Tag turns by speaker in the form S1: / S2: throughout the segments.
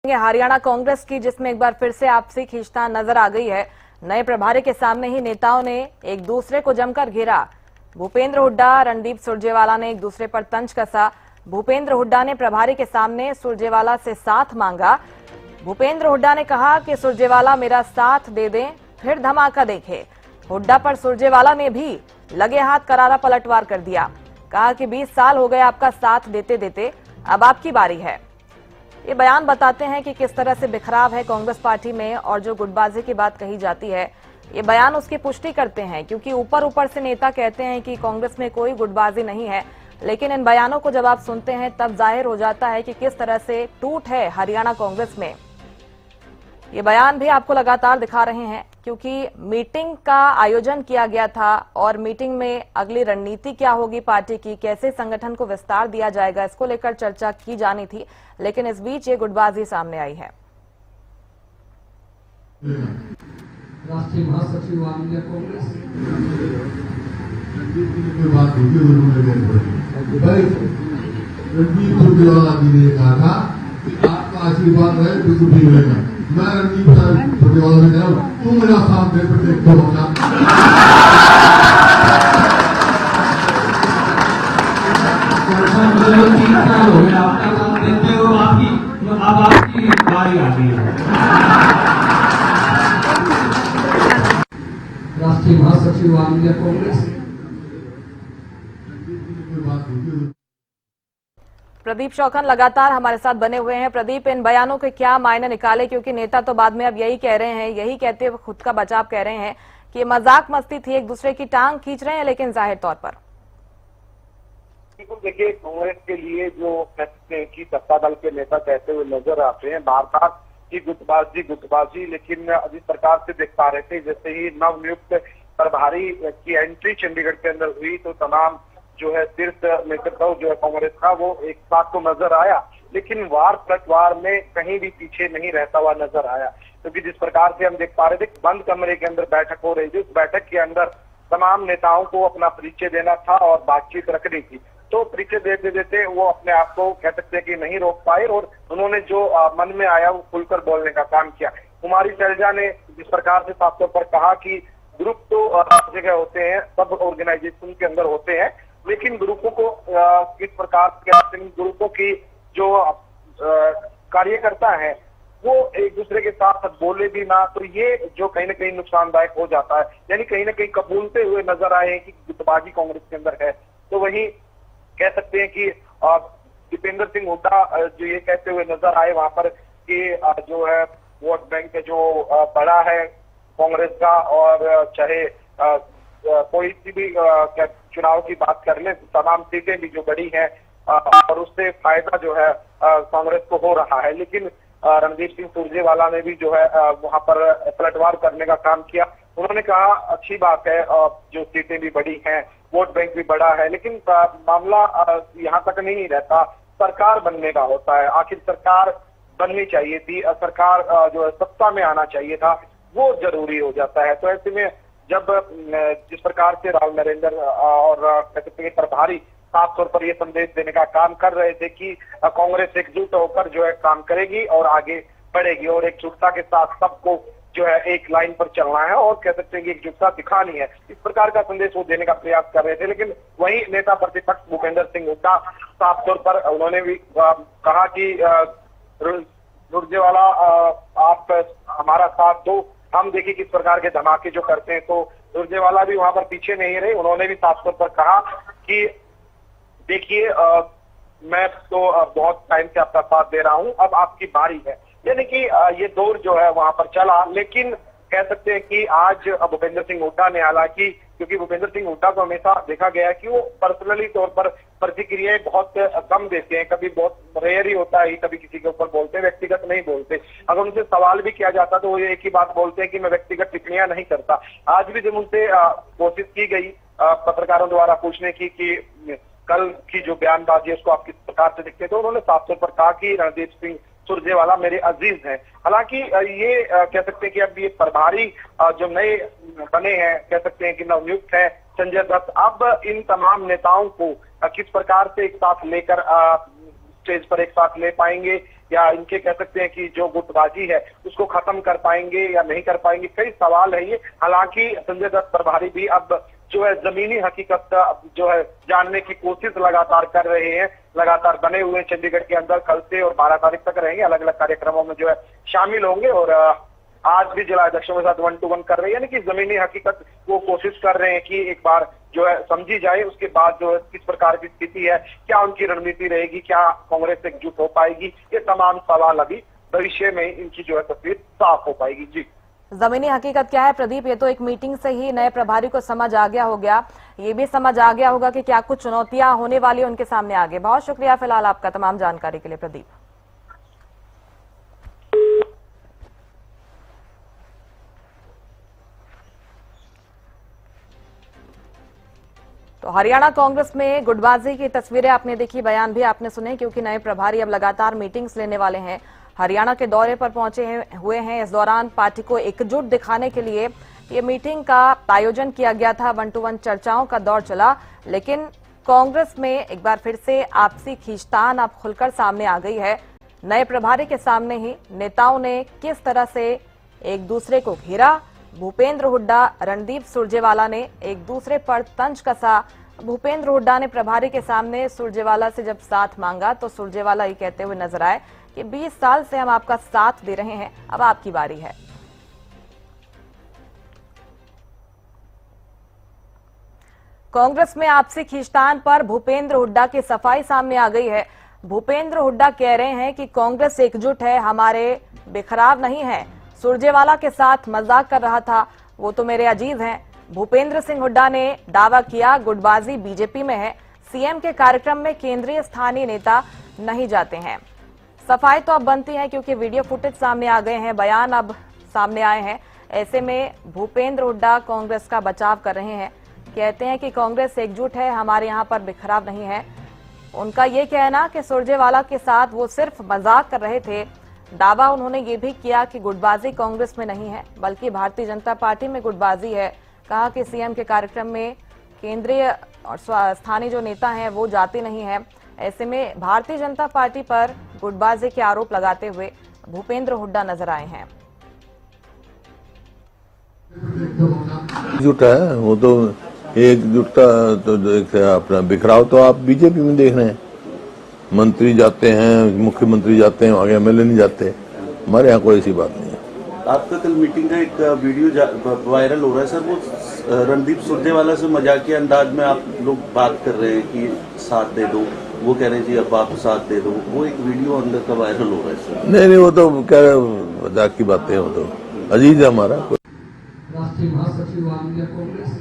S1: हरियाणा कांग्रेस की, जिसमें एक बार फिर से आपसी खींचतान नजर आ गई है। नए प्रभारी के सामने ही नेताओं ने एक दूसरे को जमकर घेरा। भूपेंद्र हुड्डा, रणदीप सुरजेवाला ने एक दूसरे पर तंज कसा। भूपेंद्र हुड्डा ने प्रभारी के सामने सुरजेवाला से साथ मांगा। भूपेंद्र हुड्डा ने कहा कि सुरजेवाला मेरा साथ दे दें, फिर धमाका देखे। हुड्डा पर सुरजेवाला ने भी लगे हाथ करारा पलटवार कर दिया। कहा कि 20 साल हो गए आपका साथ देते देते, अब आपकी बारी है। ये बयान बताते हैं कि किस तरह से बिखराव है कांग्रेस पार्टी में, और जो गुटबाजी की बात कही जाती है, ये बयान उसकी पुष्टि करते हैं। क्योंकि ऊपर ऊपर से नेता कहते हैं कि कांग्रेस में कोई गुटबाजी नहीं है, लेकिन इन बयानों को जब आप सुनते हैं तब जाहिर हो जाता है कि किस तरह से टूट है हरियाणा कांग्रेस में। ये बयान भी आपको लगातार दिखा रहे हैं, क्योंकि मीटिंग का आयोजन किया गया था और मीटिंग में अगली रणनीति क्या होगी पार्टी की, कैसे संगठन को विस्तार दिया जाएगा, इसको लेकर चर्चा की जानी थी। लेकिन इस बीच ये गुटबाजी सामने आई है।
S2: राष्ट्रीय महासचिव कांग्रेस
S3: रणदीप सुरजेवाला जी ने कहा था कि आपका आशीर्वाद रहे तो कुछ भी रहेगा। मैं रणदीप सुरजेवाला से कह रहा हूँ, तुम मेरा साथ दे प्रत्येक को होगा।
S2: आपका साथ देते हो, अब आपकी बारी आ गई है। राष्ट्रीय महासचिव कांग्रेस
S1: प्रदीप चौखन लगातार हमारे साथ बने हुए हैं। प्रदीप, इन बयानों के क्या मायने निकाले, क्योंकि नेता तो बाद में अब यही कह रहे हैं, यही कहते हुए खुद का बचाव कह रहे हैं कि मजाक मस्ती थी, एक दूसरे की टांग खींच रहे हैं, लेकिन जाहिर तौर पर
S4: देखिए, कांग्रेस के लिए जो कहते हैं कि सत्ता दल के नेता कहते हुए नजर आते हैं बार बार की गुटबाजी, लेकिन जिस प्रकार से देख पा रहे थे, जैसे ही नवनियुक्त प्रभारी की एंट्री चंडीगढ़ के अंदर हुई तो तमाम जो है शीर्ष नेतृत्व जो है कांग्रेस का, वो एक साथ तो नजर आया, लेकिन वार पलटवार में कहीं भी पीछे नहीं रहता हुआ नजर आया। क्योंकि जिस प्रकार से हम देख पा रहे थे, बंद कमरे के अंदर बैठक हो रही थी, उस बैठक के अंदर तमाम नेताओं को अपना परिचय देना था और बातचीत रखनी थी। तो परिचय देते देते वो अपने आप को कह सकते हैं कि नहीं रोक पाए और उन्होंने जो मन में आया वो खुलकर बोलने का काम किया। कुमारी शैलजा ने जिस प्रकार से साफ तौर पर कहा कि ग्रुप तो जगह होते हैं, सब ऑर्गेनाइजेशन के अंदर होते हैं, लेकिन ग्रुपों को किस प्रकार के ग्रुपों की जो कार्यकर्ता है वो एक दूसरे के साथ बोले भी ना, तो ये जो कहीं ना कहीं नुकसानदायक हो जाता है। यानी कहीं ना कहीं कबूलते हुए नजर आए हैं कि गुटबाजी कांग्रेस के अंदर है। तो वही कह सकते हैं कि दीपेंद्र सिंह हुड्डा जो ये कहते हुए नजर आए वहां पर कि जो है वोट बैंक जो बड़ा है कांग्रेस का, और चाहे कोई सी भी चुनाव की बात कर ले, तमाम सीटें भी जो बड़ी हैं और उससे फायदा जो है कांग्रेस को हो रहा है। लेकिन रणदीप सिंह सुरजेवाला ने भी जो है वहां पर पलटवार करने का काम किया। उन्होंने कहा अच्छी बात है, जो सीटें भी बड़ी हैं, वोट बैंक भी बड़ा है, लेकिन मामला यहाँ तक नहीं रहता, सरकार बनने का होता है। आखिर सरकार बननी चाहिए थी, सरकार जो है सत्ता में आना चाहिए था, वो जरूरी हो जाता है। तो ऐसे में जब जिस प्रकार से राव नरेंद्र और कह सकते हैं प्रभारी साफ तौर पर ये संदेश देने का काम कर रहे थे कि कांग्रेस एकजुट होकर जो है काम करेगी और आगे बढ़ेगी और एकजुटता के साथ सबको जो है एक लाइन पर चलना है और कह सकते हैं कि एकजुटता दिखानी है, इस प्रकार का संदेश वो देने का प्रयास कर रहे थे। लेकिन वही नेता प्रतिपक्ष भूपेंद्र सिंह हुड्डा साफ तौर पर उन्होंने भी कहा कि सुरजेवाला आप हमारा साथ दो, हम देखिए किस प्रकार के धमाके जो करते हैं। तो सुरजेवाला भी वहां पर पीछे नहीं रहे, उन्होंने भी साफ तौर पर कहा कि देखिए मैं तो बहुत टाइम से आपका साथ दे रहा हूं, अब आपकी बारी है। यानी कि ये दौर जो है वहां पर चला, लेकिन कह सकते हैं कि आज भूपेंद्र सिंह हुड्डा ने, हालांकि क्योंकि भूपेंद्र सिंह हुड्डा को हमेशा देखा गया है कि वो पर्सनली तौर पर प्रतिक्रियाएं बहुत कम देते हैं, कभी बहुत रेयर ही होता है कभी किसी के ऊपर बोलते हैं, व्यक्तिगत नहीं बोलते। अगर उनसे सवाल भी किया जाता तो वो एक ही बात बोलते हैं कि मैं व्यक्तिगत टिप्पणियां नहीं करता। आज भी जब उनसे कोशिश की गई पत्रकारों द्वारा पूछने की कि कल की जो बयानबाजी है उसको आप किस प्रकार से देखते, तो उन्होंने साफ तौर पर कहा कि रणदीप सिंह सुरजेवाला मेरे अजीज हैं। हालांकि ये कह सकते हैं कि अब ये प्रभारी जो नए बने हैं, कह सकते हैं कि नवनियुक्त है संजय दत्त, अब इन तमाम नेताओं को किस प्रकार से एक साथ लेकर स्टेज पर एक साथ ले पाएंगे, या इनके कह सकते हैं कि जो गुटबाजी है उसको खत्म कर पाएंगे या नहीं कर पाएंगे, कई सवाल है ये। हालांकि संजय दत्त प्रभारी भी अब जो है जमीनी हकीकत जो है जानने की कोशिश लगातार कर रहे हैं, लगातार बने हुए चंडीगढ़ के अंदर। कल से और 12 तारीख तक रहेंगे, अलग अलग कार्यक्रमों में जो है शामिल होंगे और आज भी जिला अध्यक्षों के साथ 1-to-1 कर रहे हैं, यानी कि जमीनी हकीकत वो कोशिश कर रहे हैं कि एक बार जो है समझी जाए, उसके बाद जो है किस प्रकार की स्थिति है, क्या उनकी रणनीति रहेगी, क्या कांग्रेस एकजुट हो पाएगी, ये तमाम सवाल अभी भविष्य में इनकी जो है तस्वीर साफ हो पाएगी। जी,
S1: जमीनी हकीकत क्या है प्रदीप? ये तो एक मीटिंग से ही नए प्रभारी को समझ आ गया हो गया, ये भी समझ आ गया होगा कि क्या कुछ चुनौतियां होने वाली उनके सामने आगे। बहुत शुक्रिया फिलहाल आपका तमाम जानकारी के लिए प्रदीप। तो हरियाणा कांग्रेस में गुटबाजी की तस्वीरें आपने देखी, बयान भी आपने सुने, क्योंकि नए प्रभारी अब लगातार मीटिंग्स लेने वाले हैं, हरियाणा के दौरे पर पहुंचे हुए हैं। इस दौरान पार्टी को एकजुट दिखाने के लिए ये मीटिंग का आयोजन किया गया था। 1-to-1 चर्चाओं का दौर चला, लेकिन कांग्रेस में एक बार फिर से आपसी खींचतान अब खुलकर सामने आ गई है। नए प्रभारी के सामने ही नेताओं ने किस तरह से एक दूसरे को घेरा। भूपेंद्र हुड्डा, रणदीप सुरजेवाला ने एक दूसरे पर तंज कसा। भूपेंद्र हुड्डा ने प्रभारी के सामने सुरजेवाला से जब साथ मांगा तो सुरजेवाला ये कहते हुए नजर आए कि 20 साल से हम आपका साथ दे रहे हैं, अब आपकी बारी है। कांग्रेस में आपसी खींचतान पर भूपेंद्र हुड्डा की सफाई सामने आ गई है। भूपेंद्र हुड्डा कह रहे हैं कि कांग्रेस एकजुट है, हमारे बिखराव नहीं है। सुरजेवाला के साथ मजाक कर रहा था, वो तो मेरे अजीज हैं। भूपेंद्र सिंह हुड्डा ने दावा किया गुटबाजी बीजेपी में है, सीएम के कार्यक्रम में केंद्रीय स्थानीय नेता नहीं जाते हैं। सफाई तो अब बनती है क्योंकि वीडियो फुटेज सामने आ गए हैं, बयान अब सामने आए हैं। ऐसे में भूपेंद्र हुड्डा कांग्रेस का बचाव कर रहे हैं, कहते हैं कि कांग्रेस एकजुट है, हमारे यहाँ पर बिखराव नहीं है। उनका ये कहना कि सुरजेवाला के साथ वो सिर्फ मजाक कर रहे थे। दावा उन्होंने ये भी किया कि गुटबाजी कांग्रेस में नहीं है बल्कि भारतीय जनता पार्टी में गुटबाजी है। कहा कि सीएम के कार्यक्रम में केंद्रीय और स्थानीय जो नेता हैं वो जाते नहीं है। ऐसे में भारतीय जनता पार्टी पर गुटबाजी के आरोप लगाते हुए भूपेंद्र हुड्डा नजर आए हैं।
S5: एकजुट है वो तो, एकजुटता तो अपना बिखराव तो आप बीजेपी में देख रहे हैं। मंत्री जाते हैं, मुख्यमंत्री जाते हैं, आगे एमएलए नहीं जाते। हमारे यहाँ कोई ऐसी बात नहीं है।
S6: आपका कल मीटिंग का एक वीडियो वायरल हो रहा है सर, वो रणदीप सुरजेवाला से मजाकिया अंदाज में आप लोग बात कर रहे हैं कि साथ दे दो, वो कह रहे हैं जी अब आप साथ दे दो, वो एक वीडियो अंदर का वायरल हो रहा है सर।
S5: नहीं, वो तो क्या मजाक की बातें, वो तो अजीज है हमारा।
S2: राष्ट्रीय महासचिव ऑल इंडिया कांग्रेस।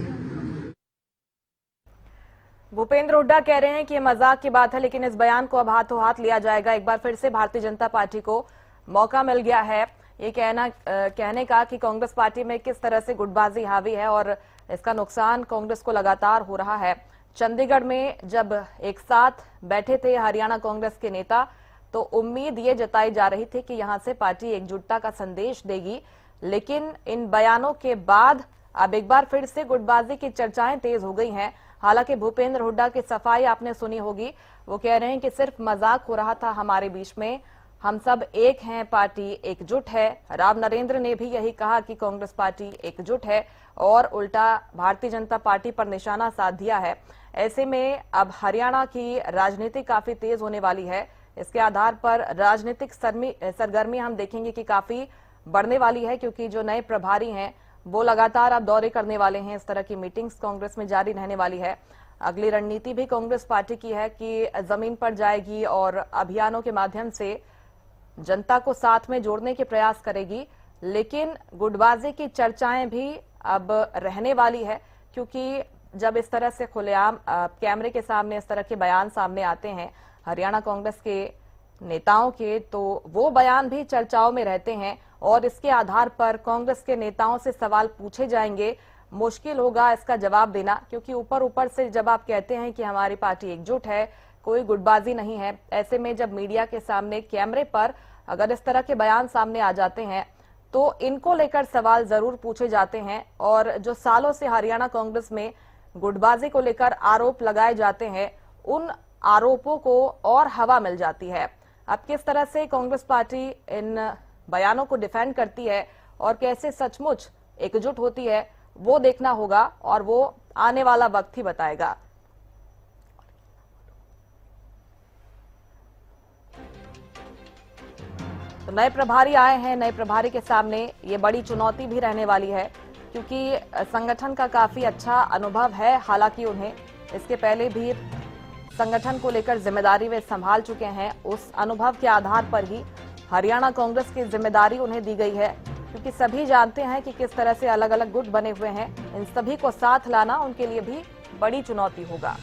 S1: भूपेंद्र हुड्डा कह रहे हैं कि ये मजाक की बात है, लेकिन इस बयान को अब हाथों हाथ लिया जाएगा। एक बार फिर से भारतीय जनता पार्टी को मौका मिल गया है ये कहने का कि कांग्रेस पार्टी में किस तरह से गुटबाजी हावी है और इसका नुकसान कांग्रेस को लगातार हो रहा है। चंडीगढ़ में जब एक साथ बैठे थे हरियाणा कांग्रेस के नेता तो उम्मीद ये जताई जा रही थी कि यहां से पार्टी एकजुटता का संदेश देगी, लेकिन इन बयानों के बाद अब एक बार फिर से गुटबाजी की चर्चाएं तेज हो गई हैं। हालांकि भूपेंद्र हुड्डा की सफाई आपने सुनी होगी, वो कह रहे हैं कि सिर्फ मजाक हो रहा था हमारे बीच में, हम सब एक हैं, पार्टी एकजुट है। राव नरेंद्र ने भी यही कहा कि कांग्रेस पार्टी एकजुट है और उल्टा भारतीय जनता पार्टी पर निशाना साध दिया है। ऐसे में अब हरियाणा की राजनीति काफी तेज होने वाली है। इसके आधार पर राजनीतिक सरगर्मी हम देखेंगे कि काफी बढ़ने वाली है, क्योंकि जो नए प्रभारी हैं वो लगातार अब दौरे करने वाले हैं। इस तरह की मीटिंग्स कांग्रेस में जारी रहने वाली है। अगली रणनीति भी कांग्रेस पार्टी की है कि जमीन पर जाएगी और अभियानों के माध्यम से जनता को साथ में जोड़ने के प्रयास करेगी। लेकिन गुटबाजी की चर्चाएं भी अब रहने वाली है, क्योंकि जब इस तरह से खुलेआम कैमरे के सामने इस तरह के बयान सामने आते हैं हरियाणा कांग्रेस के नेताओं के, तो वो बयान भी चर्चाओं में रहते हैं और इसके आधार पर कांग्रेस के नेताओं से सवाल पूछे जाएंगे। मुश्किल होगा इसका जवाब देना, क्योंकि ऊपर ऊपर से जब आप कहते हैं कि हमारी पार्टी एकजुट है, कोई गुटबाजी नहीं है, ऐसे में जब मीडिया के सामने कैमरे पर अगर इस तरह के बयान सामने आ जाते हैं तो इनको लेकर सवाल जरूर पूछे जाते हैं। और जो सालों से हरियाणा कांग्रेस में गुटबाजी को लेकर आरोप लगाए जाते हैं, उन आरोपों को और हवा मिल जाती है। अब किस तरह से कांग्रेस पार्टी इन बयानों को डिफेंड करती है और कैसे सचमुच एकजुट होती है, वो देखना होगा और वो आने वाला वक्त ही बताएगा। तो नए प्रभारी आए हैं, नए प्रभारी के सामने ये बड़ी चुनौती भी रहने वाली है, क्योंकि संगठन का काफी अच्छा अनुभव है। हालांकि उन्हें इसके पहले भी संगठन को लेकर जिम्मेदारी वे संभाल चुके हैं। उस अनुभव के आधार पर ही हरियाणा कांग्रेस की जिम्मेदारी उन्हें दी गई है, क्योंकि सभी जानते हैं कि किस तरह से अलग अलग गुट बने हुए हैं। इन सभी को साथ लाना उनके लिए भी बड़ी चुनौती होगा।